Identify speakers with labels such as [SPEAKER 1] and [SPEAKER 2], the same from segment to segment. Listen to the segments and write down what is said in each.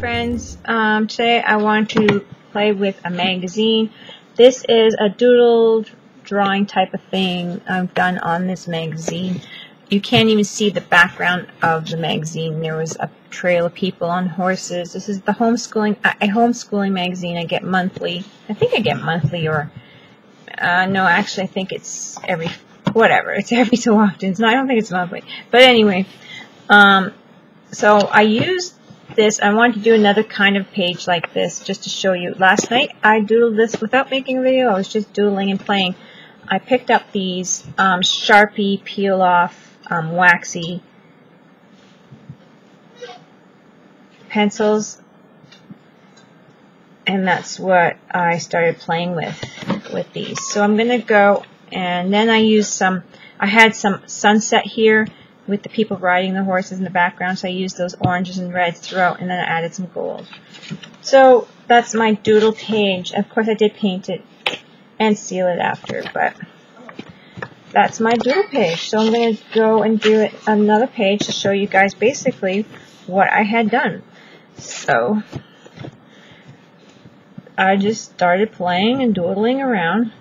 [SPEAKER 1] friends. Today I want to play with a magazine. This is a doodle drawing type of thing I've done on this magazine. You can't even see the background of the magazine. There was a trail of people on horses. This is the homeschooling magazine I get monthly. I think I get monthly, or no, actually I think it's it's every so often. So I don't think it's monthly. But anyway, so I used this. I wanted to do another kind of page like this just to show you. Last night I doodled this without making a video. I was just doodling and playing. I picked up these Sharpie peel off waxy pencils, and that's what I started playing with these. So I'm gonna go, and then I had some sunset here with the people riding the horses in the background, so I used those oranges and reds throughout, and then I added some gold. So that's my doodle page. Of course I did paint it and seal it after, but that's my doodle page. So I'm going to go and do another page to show you guys basically what I had done. So I just started playing and doodling around.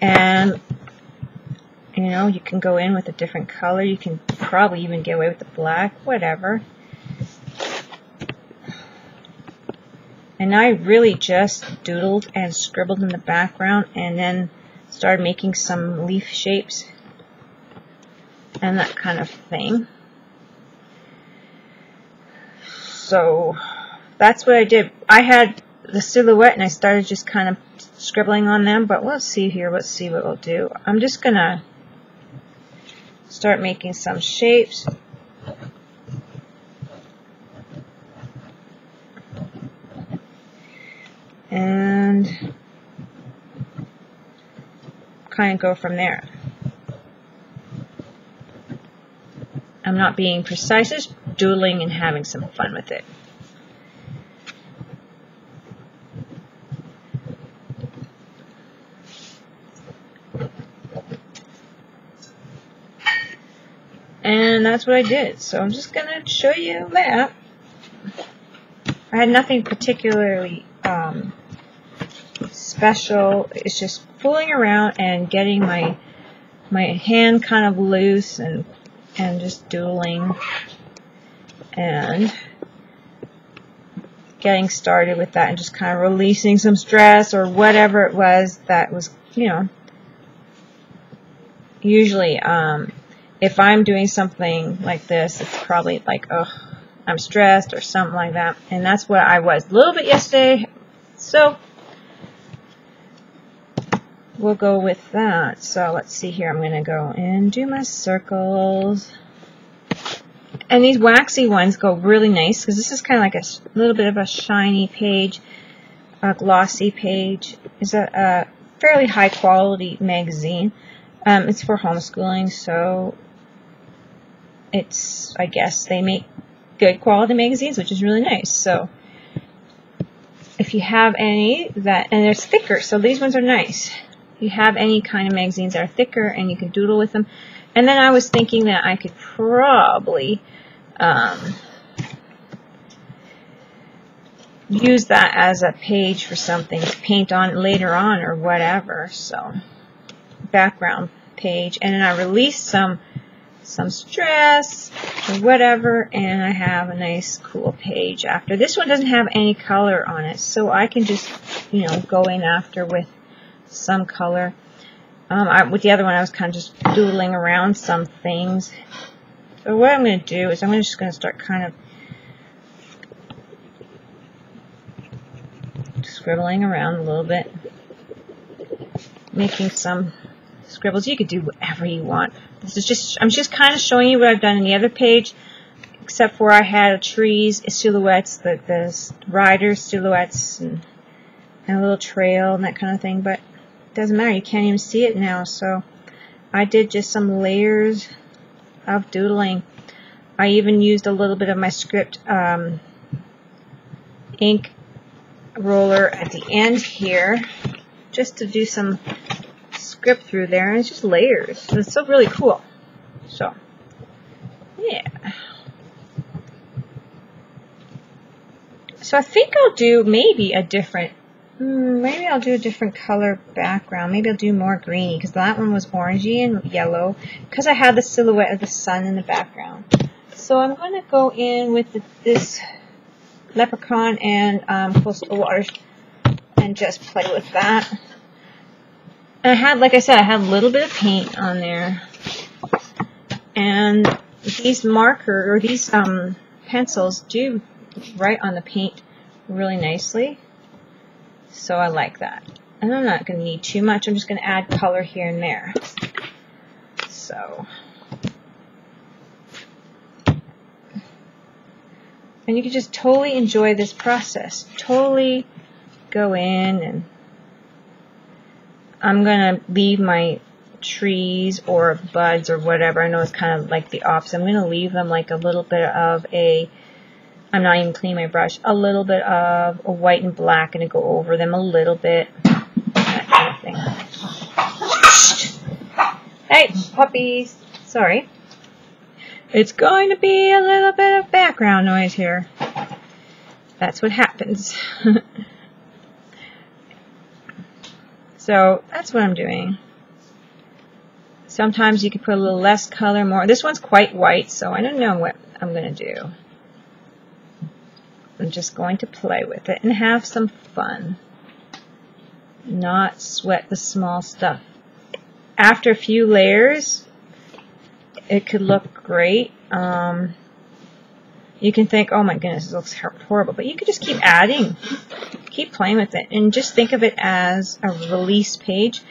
[SPEAKER 1] And, you know, you can go in with a different color. You can probably even get away with the black, whatever. And I really just doodled and scribbled in the background, and then started making some leaf shapes and that kind of thing. So that's what I did. I had the silhouette, and I started just kind of scribbling on them, but let's see here. Let's see what we'll do. I'm just gonna start making some shapes. And kind of go from there. I'm not being precise, just doodling and having some fun with it. And that's what I did. So I'm just going to show you that. I had nothing particularly special. It's just fooling around and getting my hand kind of loose and just doodling and getting started with that, and just kind of releasing some stress or whatever it was that was, you know, usually if I'm doing something like this, it's probably like, oh, I'm stressed or something like that. And that's what I was a little bit yesterday. So we'll go with that. So let's see here. I'm going to go and do my circles. And these waxy ones go really nice, because this is kind of like a little bit of a shiny page, a glossy page. It's a fairly high quality magazine. It's for homeschooling, so it's, I guess they make good quality magazines, which is really nice. So if you have any that, and they're thicker, so these ones are nice. If you have any kind of magazines that are thicker and you can doodle with them. And then I was thinking that I could probably use that as a page for something to paint on later on or whatever. So background page, and then I released some stress or whatever, and I have a nice cool page after. This one doesn't have any color on it, so I can just, you know, go in after with some color. With the other one, I was kind of just doodling around some things. So what I'm going to do is I'm just going to start kind of scribbling around a little bit, making some scribbles. You could do whatever you want. This is just, I'm just kind of showing you what I've done in the other page, except for I had trees, silhouettes, the riders, silhouettes, and a little trail and that kind of thing, but it doesn't matter. You can't even see it now. So I did just some layers of doodling. I even used a little bit of my script ink roller at the end here just to do some script through there, and it's just layers. It's so really cool. So, yeah. So I think I'll do maybe a different, maybe I'll do a different color background. Maybe I'll do more greeny, because that one was orangey and yellow, because I had the silhouette of the sun in the background. So I'm going to go in with this Leprechaun and Coastal Waters and just play with that. And I had, like I said, I had a little bit of paint on there. And these marker, or these pencils do write on the paint really nicely. So I like that. And I'm not going to need too much. I'm just going to add color here and there. So. And you can just totally enjoy this process. Totally go in, and I'm going to leave my trees or buds or whatever. I know it's kind of like the opposite. I'm going to leave them like a little bit of a, I'm not even cleaning my brush, a little bit of a white and black, and to go over them a little bit. That kind of thing. Hey, puppies. Sorry. It's going to be a little bit of background noise here. That's what happens. So that's what I'm doing. Sometimes you can put a little less color, more. This one's quite white, so I don't know what I'm going to do. I'm just going to play with it and have some fun. Not sweat the small stuff. After a few layers, it could look great. You can think, oh my goodness, this looks horrible. But you could just keep adding. Keep playing with it. And just think of it as a release page.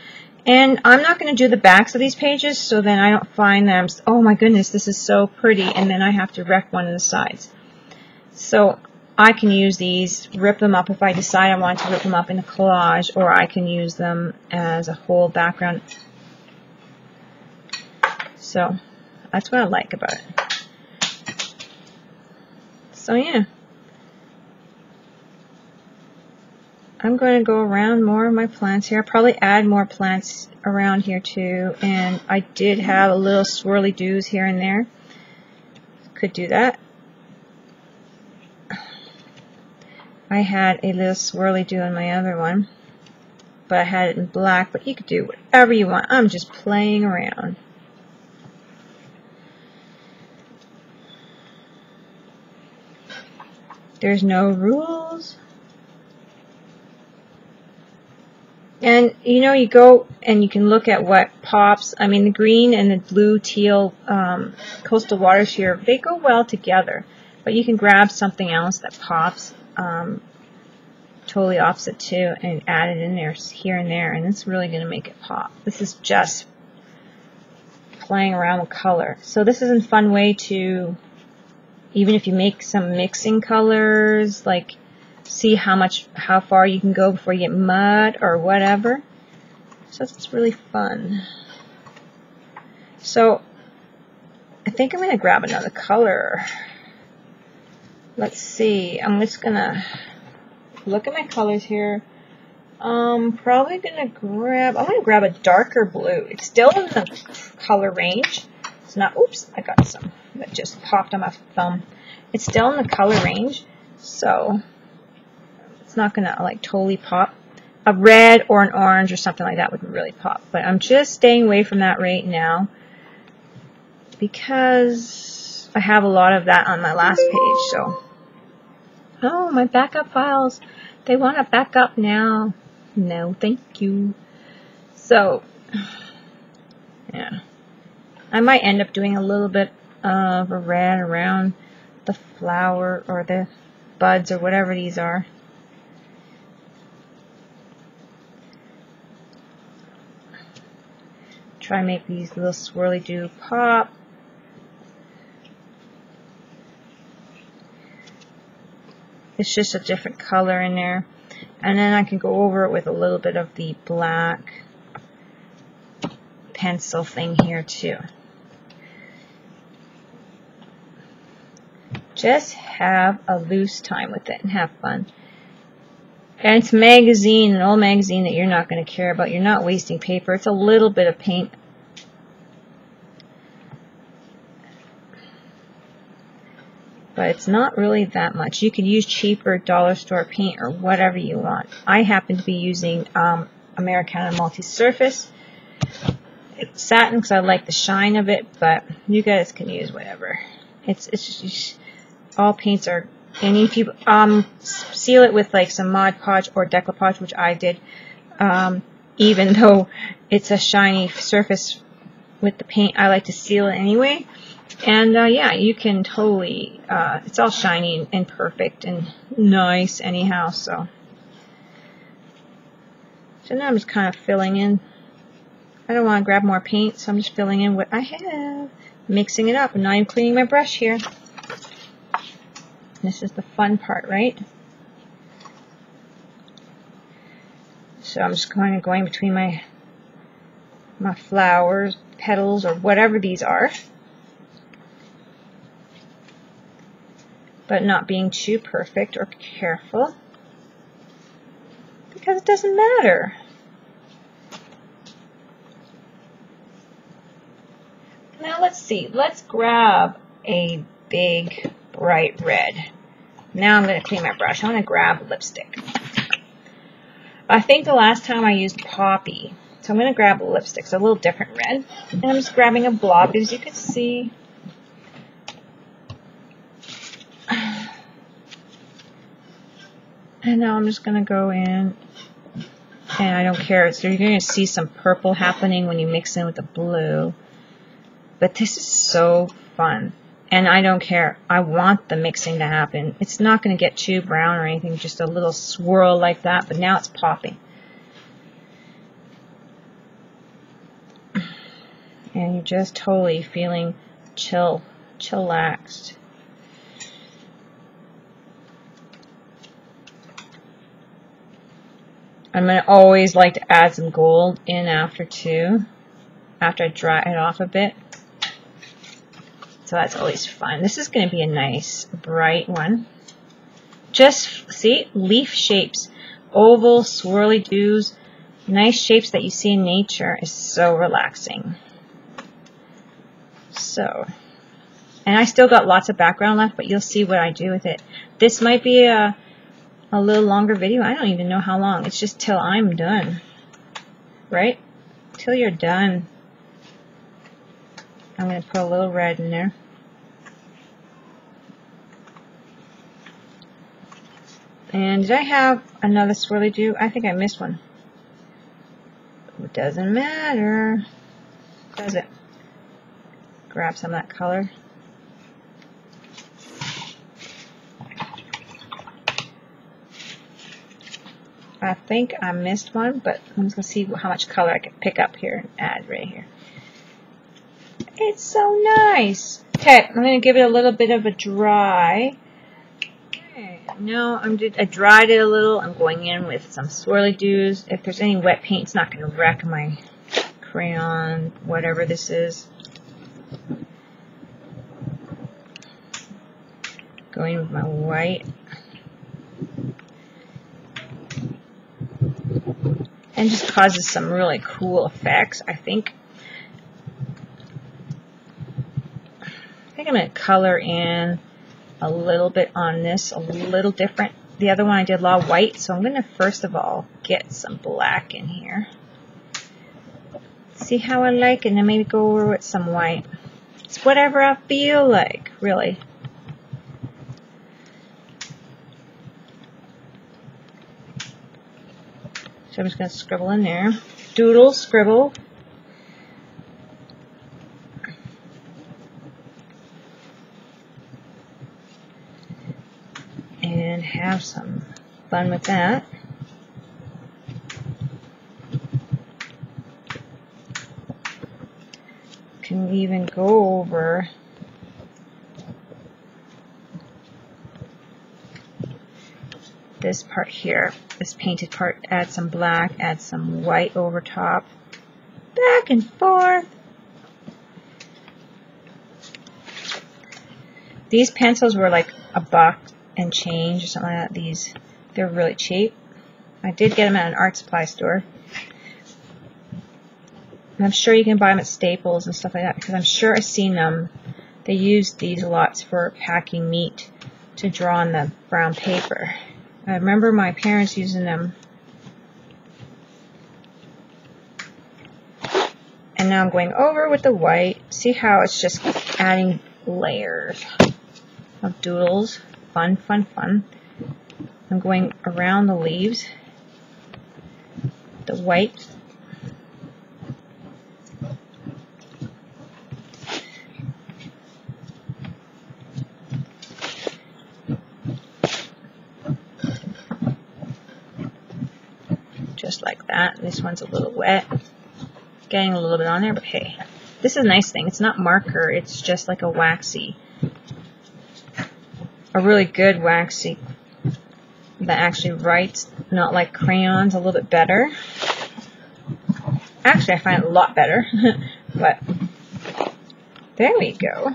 [SPEAKER 1] And I'm not going to do the backs of these pages, so then I don't find them, oh my goodness, this is so pretty, and then I have to wreck one of the sides. So I can use these, rip them up if I decide I want to rip them up in a collage, or I can use them as a whole background. So that's what I like about it. So yeah. I'm going to go around more of my plants here. I'll probably add more plants around here too. And I did have a little swirly doos here and there. Could do that. I had a little swirly doo in my other one. But I had it in black. But you could do whatever you want. I'm just playing around. There's no rules. And, you know, you go and you can look at what pops. I mean, the green and the blue, teal coastal waters here, they go well together. But you can grab something else that pops totally opposite too and add it in there here and there. And it's really going to make it pop. This is just playing around with color. So this is a fun way to, even if you make some mixing colors, like see how far you can go before you get mud or whatever. So it's really fun. So I think I'm going to grab another color. Let's see. I'm just going to look at my colors here. Probably going to grab, I'm going to grab a darker blue. It's still in the color range. It's not, oops, I got some that just popped on my thumb. It's still in the color range, so it's not going to like totally pop. A red or an orange or something like that would really pop. But I'm just staying away from that right now because I have a lot of that on my last page. So, oh, my backup files. They want to back up now. No, thank you. So, yeah. I might end up doing a little bit of a red around the flower or the buds or whatever these are. Try and make these little swirly do pop. It's just a different color in there. And then I can go over it with a little bit of the black pencil thing here too. Just have a loose time with it and have fun. And it's a magazine, an old magazine that you're not going to care about. You're not wasting paper. It's a little bit of paint. But it's not really that much. You can use cheaper dollar store paint or whatever you want. I happen to be using Americana Multi-Surface. It's satin because I like the shine of it, but you guys can use whatever. It's just, all paints are. And if you seal it with like some Mod Podge or DecoArts, which I did, even though it's a shiny surface with the paint, I like to seal it anyway. And yeah, you can totally, it's all shiny and perfect and nice anyhow. So now I'm just kind of filling in. I don't want to grab more paint, so I'm just filling in what I have, mixing it up, and now I'm cleaning my brush here. This is the fun part, right? So I'm just kind of going between my flowers, petals, or whatever these are, but not being too perfect or careful, because it doesn't matter. Now let's see, let's grab a big bright red. Now I'm going to clean my brush. I'm going to grab lipstick. I think the last time I used Poppy, so I'm going to grab a lipstick. It's a little different red. And I'm just grabbing a blob, as you can see. And now I'm just going to go in, and I don't care. So you're going to see some purple happening when you mix in with the blue. But this is so fun. And I don't care. I want the mixing to happen. It's not going to get too brown or anything, just a little swirl like that, but now it's popping. And you're just totally feeling chillaxed. I'm going to always like to add some gold in after too, after I dry it off a bit. So that's always fun. This is going to be a nice bright one. Just see, leaf shapes, oval, swirly doos, nice shapes that you see in nature is so relaxing. So, and I still got lots of background left, but you'll see what I do with it. This might be a little longer video. I don't even know how long. It's just till I'm done, right? Till you're done. I'm going to put a little red in there. And did I have another swirly do? I think I missed one. It doesn't matter, does it? Grab some of that color. I think I missed one, but I'm just going to see how much color I can pick up here and add right here. It's so nice. Okay, I'm going to give it a little bit of a dry. Okay, now I dried it a little. I'm going in with some swirly doos. If there's any wet paint, it's not going to wreck my crayon, whatever this is. Going with my white. And just causes some really cool effects, I think. I'm going to color in a little bit on this, a little different. The other one I did a lot of white, so I'm going to first of all get some black in here. See how I like it, and then maybe go over with some white. It's whatever I feel like, really. So I'm just going to scribble in there. Doodle, scribble. And have some fun with that. Can even go over this part here, this painted part, add some black, add some white over top, back and forth. These pencils were like $1 and change or something like that. They're really cheap. I did get them at an art supply store. And I'm sure you can buy them at Staples and stuff like that, because I'm sure I've seen them. They use these lots for packing meat to draw on the brown paper. I remember my parents using them. And now I'm going over with the white. See how it's just adding layers of doodles. Fun, fun, fun. I'm going around the leaves. The white. Just like that. This one's a little wet. Getting a little bit on there, but hey. This is a nice thing. It's not marker. It's just like a waxy. A really good waxy that actually writes, not like crayons, a little bit better. Actually, I find it a lot better. But there we go.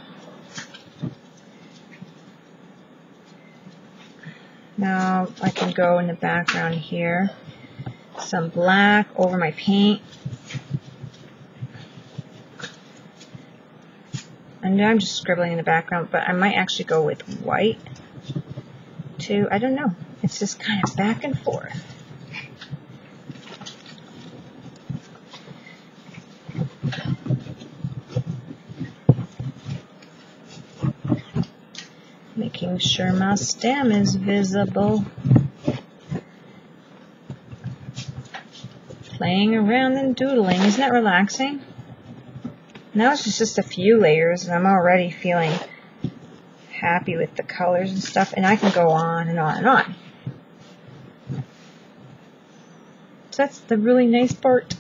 [SPEAKER 1] Now I can go in the background here. Some black over my paint. And I'm just scribbling in the background, but I might actually go with white too. I don't know. It's just kind of back and forth. Making sure my stem is visible. Playing around and doodling. Isn't that relaxing? Now it's just a few layers and I'm already feeling happy with the colors and stuff, and I can go on and on and on. So that's the really nice part.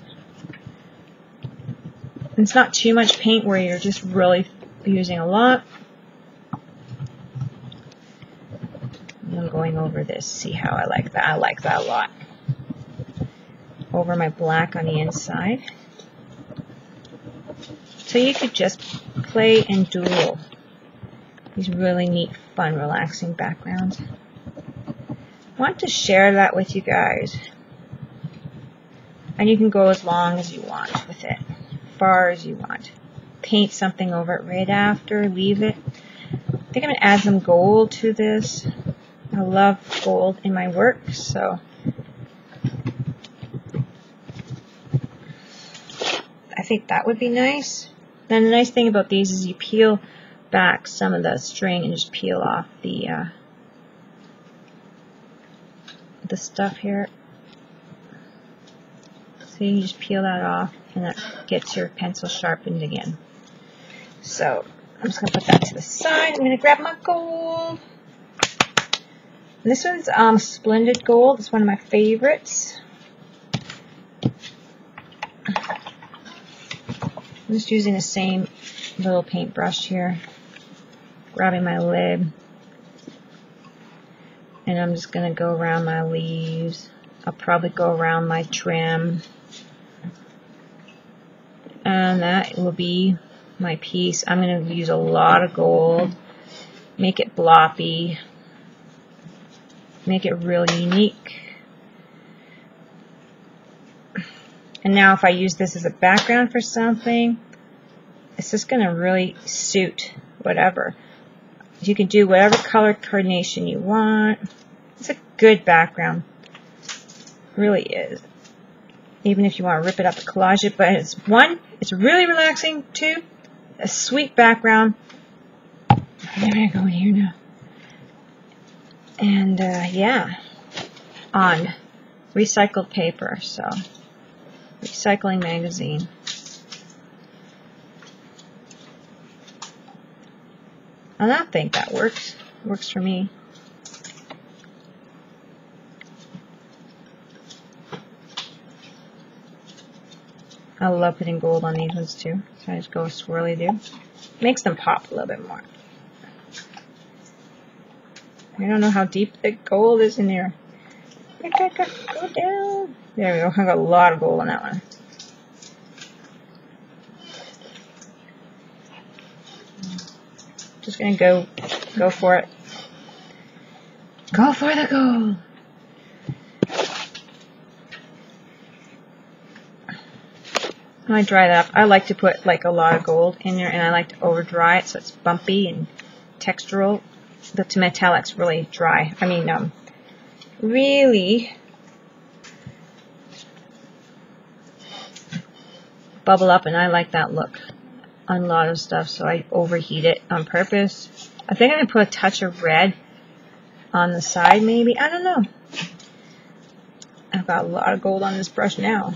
[SPEAKER 1] And it's not too much paint where you're just really using a lot. And I'm going over this. See how I like that? I like that a lot. Over my black on the inside. So you could just play and doodle these really neat, fun, relaxing backgrounds. I want to share that with you guys. And you can go as long as you want with it, far as you want. Paint something over it right after, leave it. I think I'm going to add some gold to this. I love gold in my work, so I think that would be nice. Then the nice thing about these is you peel back some of the string and just peel off the stuff here. So you just peel that off and that gets your pencil sharpened again. So I'm just going to put that to the side. I'm going to grab my gold. And this one's Splendid Gold. It's one of my favorites. I'm just using the same little paintbrush here, grabbing my lid, and I'm just going to go around my leaves. I'll probably go around my trim, and that will be my piece. I'm going to use a lot of gold, make it bloppy, make it really unique. And now if I use this as a background for something, it's just going to really suit whatever. You can do whatever color coordination you want. It's a good background. It really is. Even if you want to rip it up and collage it. But it's one, it's really relaxing. Two, a sweet background. I'm going to go in here now. And yeah, on recycled paper. So Recycling Magazine. And I think that works. Works for me. I love putting gold on these ones too. So I just go swirly do. Makes them pop a little bit more. I don't know how deep the gold is in there. Go down. There we go. I got a lot of gold on that one. Just gonna go for it. Go for the gold. When I dry that up, I like to put like a lot of gold in there, and I like to over dry it so it's bumpy and textural. The metallic's really dry. I mean, really bubble up, and I like that look on a lot of stuff, so I overheat it on purpose. I think I'm going to put a touch of red on the side, maybe. I don't know. I've got a lot of gold on this brush now.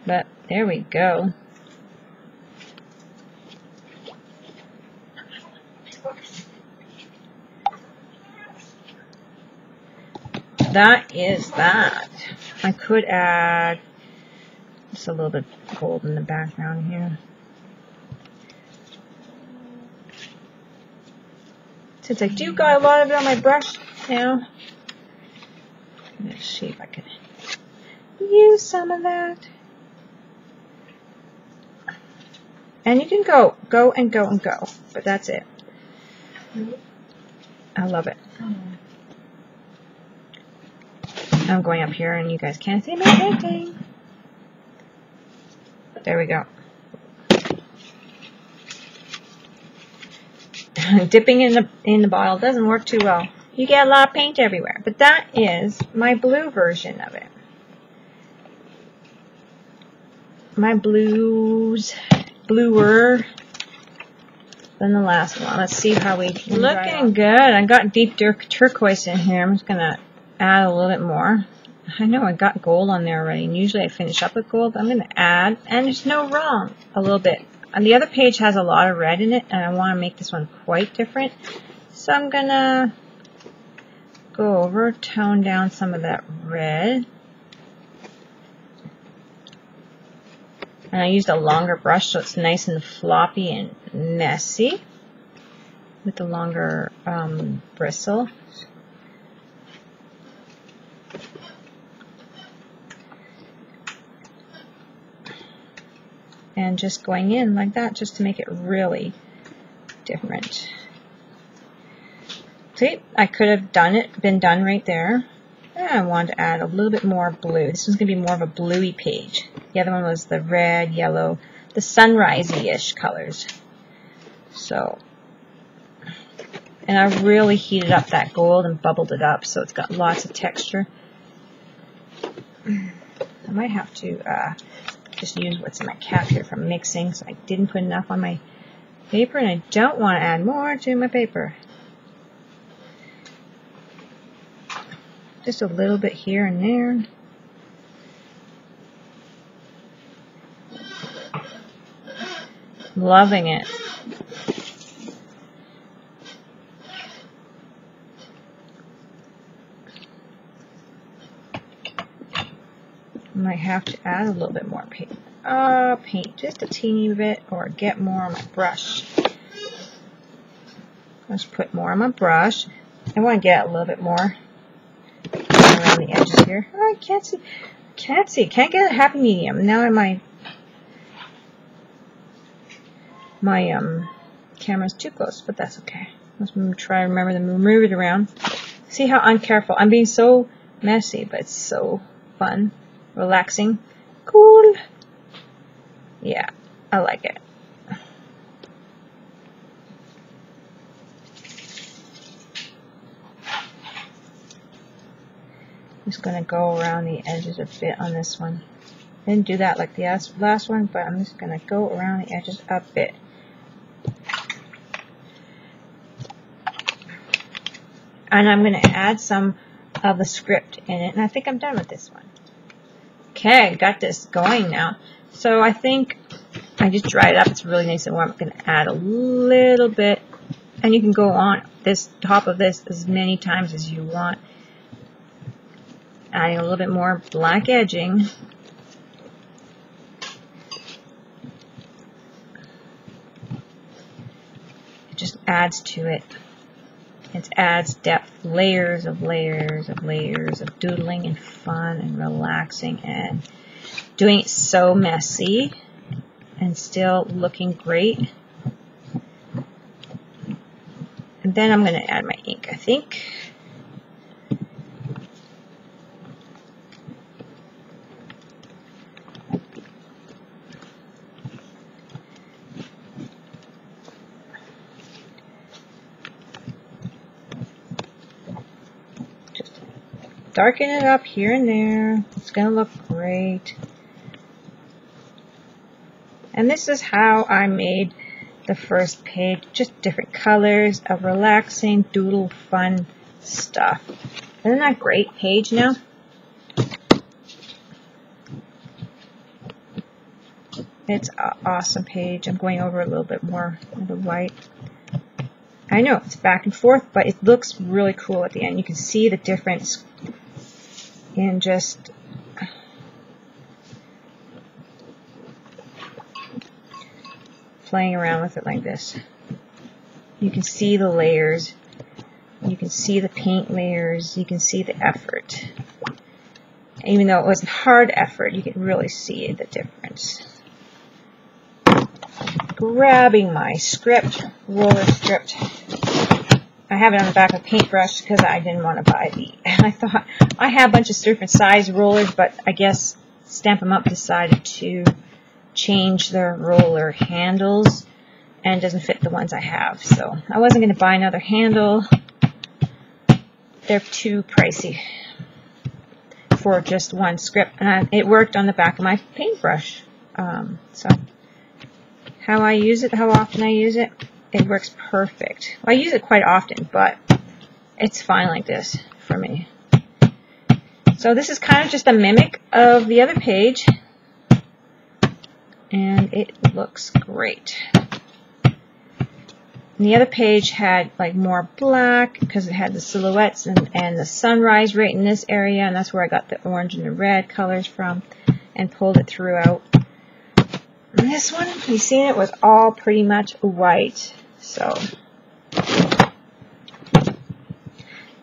[SPEAKER 1] But there we go. That is that. I could add just a little bit of gold in the background here. Since I do got a lot of it on my brush now, let's see if I can use some of that. And you can go and go and go, but that's it. I love it. I'm going up here and you guys can't see my painting. There we go. Dipping in the bottle doesn't work too well. You get a lot of paint everywhere, but that is my blue version of it. My blue's bluer than the last one. Let's see how we can looking good. I got deep turquoise in here. I'm just gonna add a little bit more. I know I got gold on there already, and usually I finish up with gold, but I'm gonna add, and there's no wrong, a little bit. And the other page has a lot of red in it, and I want to make this one quite different. So I'm gonna go over, tone down some of that red. And I used a longer brush so it's nice and floppy and messy with the longer bristle. And just going in like that just to make it really different. See, I could have been done right there. And I wanted to add a little bit more blue. This one's going to be more of a bluey page. The other one was the red, yellow, the sunrisey-ish colors. So, and I really heated up that gold and bubbled it up so it's got lots of texture. I might have to just use what's in my cap here from mixing, so I didn't put enough on my paper, and I don't want to add more to my paper. Just a little bit here and there. Loving it. Might have to add a little bit more paint. Paint just a teeny bit, or get more on my brush. Let's put more on my brush. I want to get a little bit more around the edges here. Oh, I can't see. Can't get a happy medium. Now my camera's too close, but that's okay. Let's try to remember to move it around. See how uncareful. I'm being so messy, but it's so fun. Relaxing. Cool. Yeah, I like it. Just going to go around the edges a bit on this one. Didn't do that like the last one, but I'm just going to go around the edges a bit. And I'm going to add some of the script in it, and I think I'm done with this one. Okay, got this going now. So I think I just dried it up. It's really nice and warm. I'm going to add a little bit, and you can go on this top of this as many times as you want. Adding a little bit more black edging. It just adds to it. It adds depth, layers of layers of layers of doodling and fun and relaxing and doing it so messy and still looking great. And then I'm going to add my ink, I think. Just darken it up here and there. It's going to look great. And this is how I made the first page, just different colors of relaxing, doodle, fun stuff. Isn't that great page now? It's an awesome page. I'm going over a little bit more of the white. I know it's back and forth, but it looks really cool at the end. You can see the difference in just playing around with it like this. You can see the layers, you can see the paint layers, you can see the effort. Even though it wasn't hard effort, you can really see the difference. Grabbing my script, roller script. I have it on the back of a paintbrush because I didn't want to buy the, I thought I have a bunch of different size rollers, but I guess Stampin' Up! Decided to change the roller handles and it doesn't fit the ones I have, so I wasn't going to buy another handle. They're too pricey for just one script, and it worked on the back of my paintbrush. So how I use it, how often I use it, it works perfect. Well, I use it quite often, but it's fine like this for me. So this is kind of just a mimic of the other page. And it looks great. And the other page had like more black because it had the silhouettes and the sunrise right in this area, and that's where I got the orange and the red colors from and pulled it throughout. And this one, you see, it was all pretty much white. So if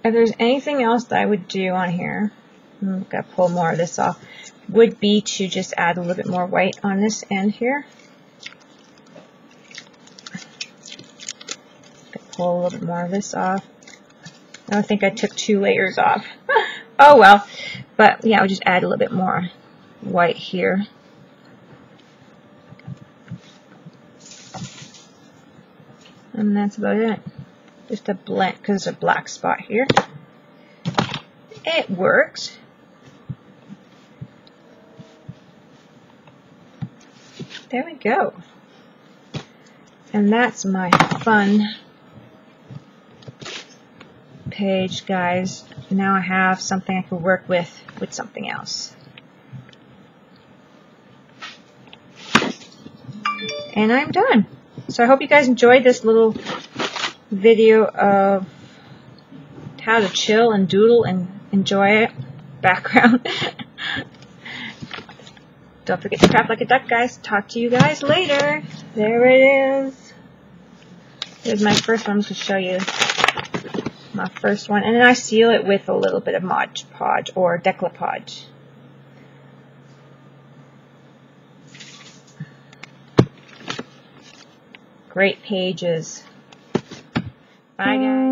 [SPEAKER 1] there's anything else that I would do on here, I'm going to pull more of this off, would be to just add a little bit more white on this end here. Pull a little bit more of this off. I think I took 2 layers off. Oh well. But yeah, I'll just add a little bit more white here. And that's about it. Just a blend, because there's a black spot here. It works. There we go. And that's my fun page, guys. Now I have something I can work with something else. And I'm done. So I hope you guys enjoyed this little video of how to chill and doodle and enjoy it. Background. Don't forget to crap like a duck, guys. Talk to you guys later. There it is. Here's my first one to show you. My first one. And then I seal it with a little bit of Mod Podge or DecoArts. Great pages. Bye, guys.